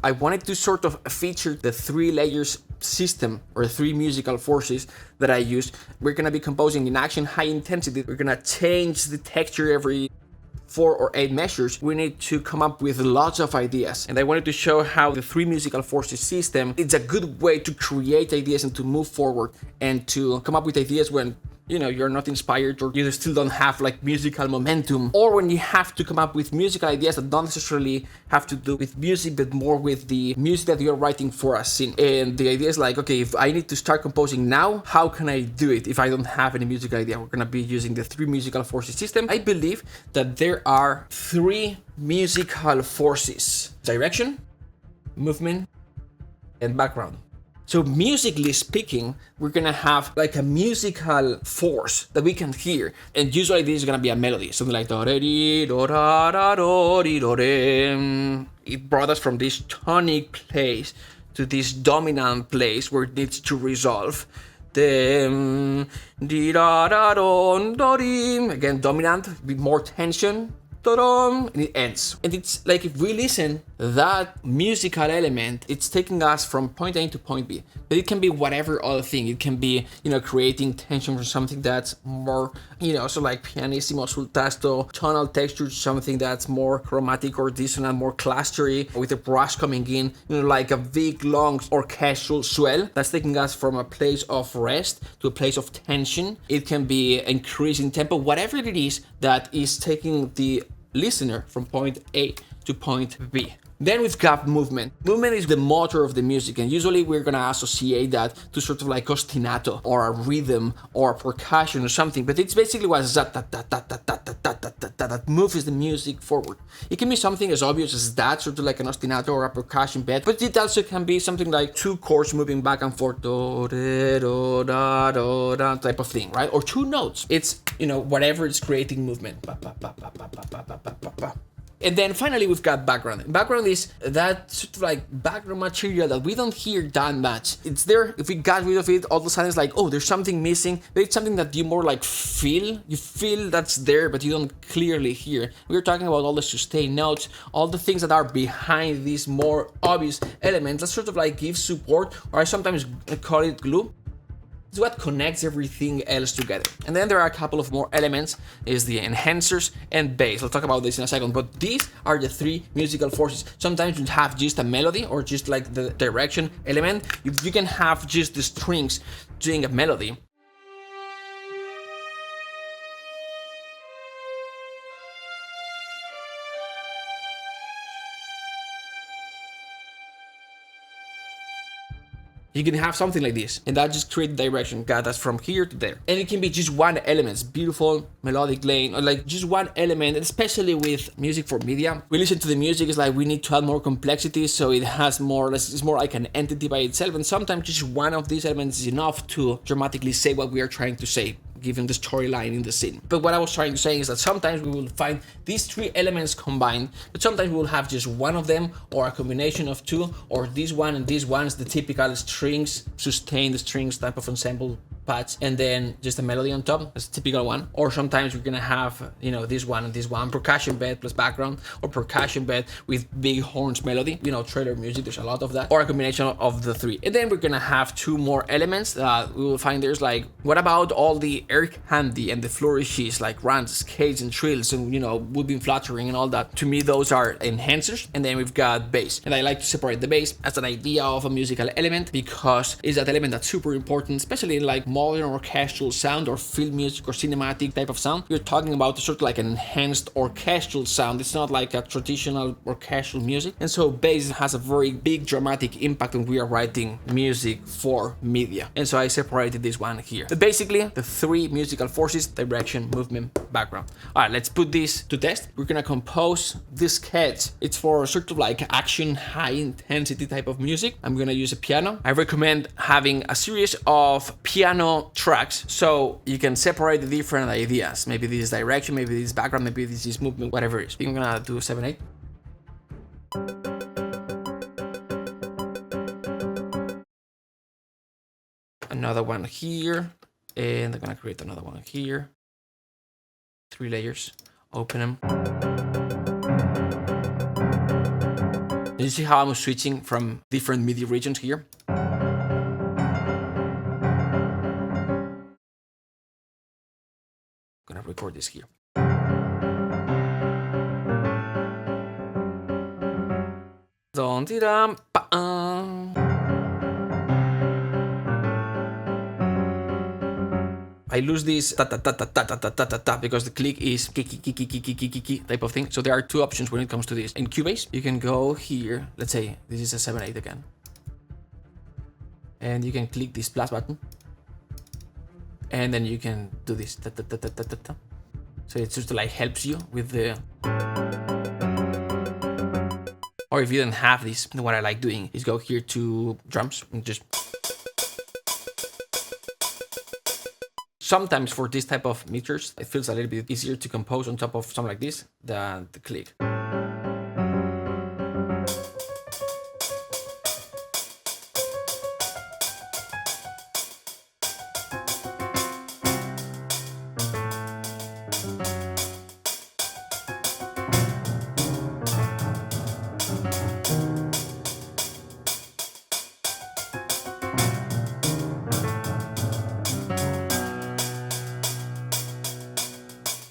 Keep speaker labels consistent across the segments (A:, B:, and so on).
A: I wanted to sort of feature the 3 layers system or 3 musical forces that I use. We're gonna be composing in action, high intensity. We're gonna change the texture every 4 or 8 measures. We need to come up with lots of ideas, and I wanted to show how the 3 musical forces system is a good way to create ideas and to move forward and to come up with ideas when you're not inspired, or you still don't have like musical momentum, or when you have to come up with musical ideas that don't necessarily have to do with music but more with the music that you're writing for a scene. And the idea is like, okay, if I need to start composing now, how can I do it if I don't have any musical idea? We're gonna be using the 3 musical forces system. I believe that there are 3 musical forces: direction, movement, and background. So musically speaking, we're gonna have like a musical force that we can hear, and usually this is gonna be a melody, something like it brought us from this tonic place to this dominant place where it needs to resolve. Again, dominant with more tension. And it ends. And it's like, if we listen, that musical element, it's taking us from point A to point B. But it can be whatever other thing. It can be, creating tension for something that's more, so like pianissimo sul tasto, tonal texture, something that's more chromatic or dissonant, more clustery, with a brush coming in, like a big, long orchestral swell. That's taking us from a place of rest to a place of tension. It can be increasing tempo, whatever it is that is taking the listener from point A to point B. Then we've got movement. Movement is the motor of the music, and usually we're gonna associate that to sort of like ostinato or a rhythm or a percussion or something, but it's basically what that moves the music forward. It can be something as obvious as that, sort of like an ostinato or a percussion bed, but it also can be something like 2 chords moving back and forth, type of thing, right? Or 2 notes. It's, whatever is creating movement. And then finally, we've got background. Background is that sort of like background material that we don't hear that much. It's there. If we got rid of it, all of a sudden it's like, oh, there's something missing. But it's something that you more like feel. You feel that's there, but you don't clearly hear. We're talking about all the sustained notes, all the things that are behind these more obvious elements that sort of like give support, or I sometimes call it glue. It's what connects everything else together. And then there are a couple of more elements, is the enhancers and bass. I'll talk about this in a second, but these are the 3 musical forces. Sometimes you have just a melody or just like the direction element. You can have just the strings doing a melody. You can have something like this, and that just creates direction. Got us from here to there. And it can be just one element, it's beautiful melodic lane, or like just one element, especially with music for media. We listen to the music, it's like we need to add more complexity, so it has more, it's more like an entity by itself, and sometimes just one of these elements is enough to dramatically say what we are trying to say, given the storyline in the scene. But what I was trying to say is that sometimes we will find these 3 elements combined, but sometimes we will have just one of them, or a combination of 2, or this one and this one is the typical strings, sustained strings type of ensemble patch, and then just a melody on top. That's a typical one. Or sometimes we're gonna have, this one and this one, percussion bed plus background, or percussion bed with big horns melody, trailer music, there's a lot of that, or a combination of the 3. And then we're gonna have 2 more elements that we will find. There's like, what about all the air candy and the flourishes like runs, skates, and trills, and woodwind fluttering and all that? To me, those are enhancers. And then we've got bass, and I like to separate the bass as an idea of a musical element because it's that element that's super important, especially in like modern orchestral sound or film music or cinematic type of sound. You're talking about sort of like an enhanced orchestral sound. It's not like a traditional orchestral music, and so bass has a very big dramatic impact when we are writing music for media. And so I separated this one here. But basically, the 3 musical forces: direction, movement, background. All right, let's put this to test. We're gonna compose this sketch. It's for sort of like action, high intensity type of music. I'm gonna use a piano. I recommend having a series of piano tracks so you can separate the different ideas. Maybe this is direction, maybe this is background, maybe this is movement, whatever it is. I think I'm gonna do 7/8. Another one here, and I'm gonna create another one here. 3 layers, open them. And you see how I'm switching from different MIDI regions here? I'm gonna record this here. I lose this ta ta ta ta ta ta ta ta ta ta because the click is key type of thing. So there are two options when it comes to this. In Cubase, you can go here. Let's say this is a 7/8 again, and you can click this plus button, and then you can do this ta ta ta ta ta ta ta. So it just like helps you with the. Or if you don't have this, what I like doing is go here to drums and just. Sometimes for this type of meters, it feels a little bit easier to compose on top of something like this than the click.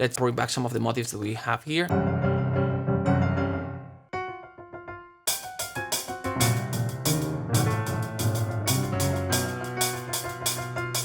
A: Let's bring back some of the motifs that we have here.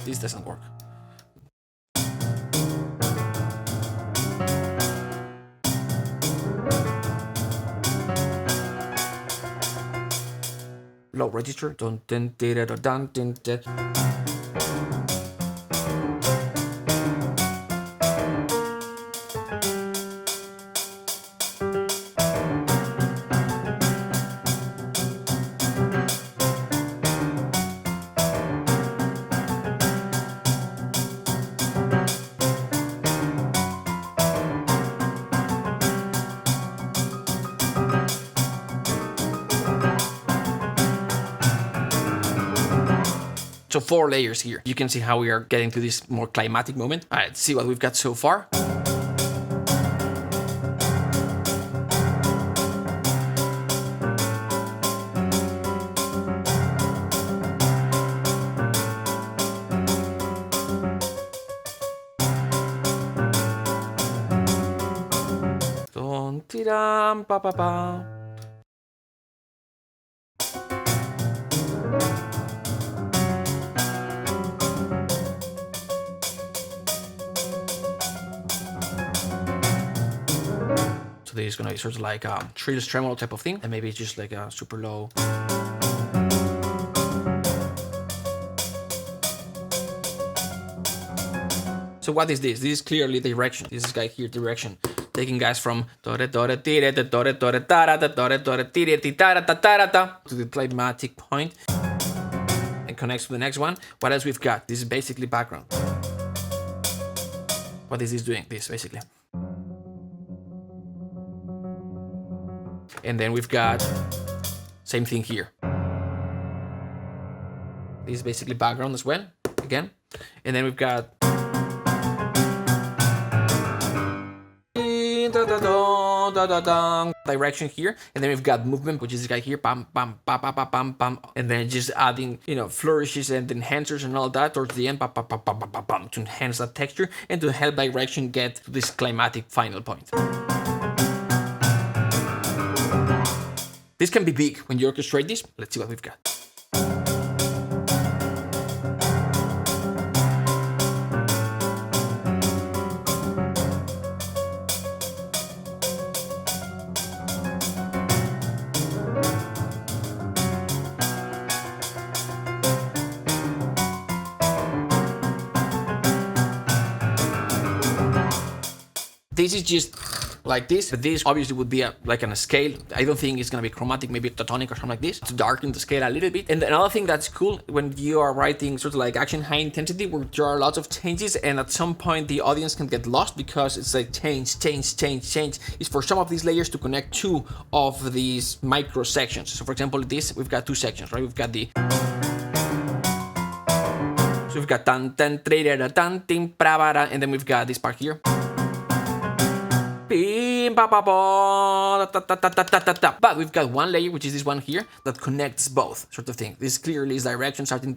A: This doesn't work. Low register. Dun dun dun dun dun dun. So 4 layers here. You can see how we are getting to this more climatic moment. All right, let's see what we've got so far. Dun, ti-dam, pa pa pa. So this is gonna be sort of like a trills tremolo type of thing, and maybe it's just like a super low. So what is this? This is clearly direction. This is guy here direction, taking guys from to the climatic point and connects to the next one. What else we've got? This is basically background. What is this doing? This basically. And then we've got same thing here. This is basically background as well, again. And then we've got direction here, and then we've got movement, which is this guy here, pam pam pam pam pam pam, and then just adding, you know, flourishes and enhancers and all that towards the end, pam pam pam pam pam pam, to enhance that texture and to help direction get to this climatic final point. This can be big when you orchestrate this. Let's see what we've got. This is just like this, but this obviously would be like on a scale. I don't think it's gonna be chromatic, maybe tonic or something like this, to darken the scale a little bit. And another thing that's cool when you are writing sort of like action high intensity, where there are lots of changes, and at some point the audience can get lost because it's like change, is for some of these layers to connect two of these micro sections. So for example, this, we've got two sections, right? We've got the so we've got tan tan tan tan, and then we've got this part here. But we've got one layer, which is this one here, that connects both sort of thing. This clearly is direction starting.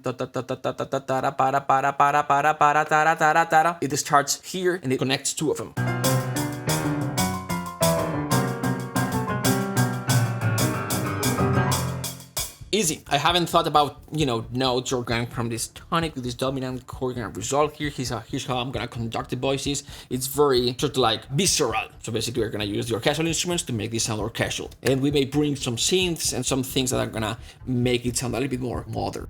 A: It starts here and it connects two of them. Easy. I haven't thought about, notes or going from this tonic to this dominant chord gonna resolve here. Here's how I'm gonna conduct the voices. It's very sort of like visceral. So basically we're gonna use the orchestral instruments to make this sound orchestral. And we may bring some synths and some things that are gonna make it sound a little bit more modern.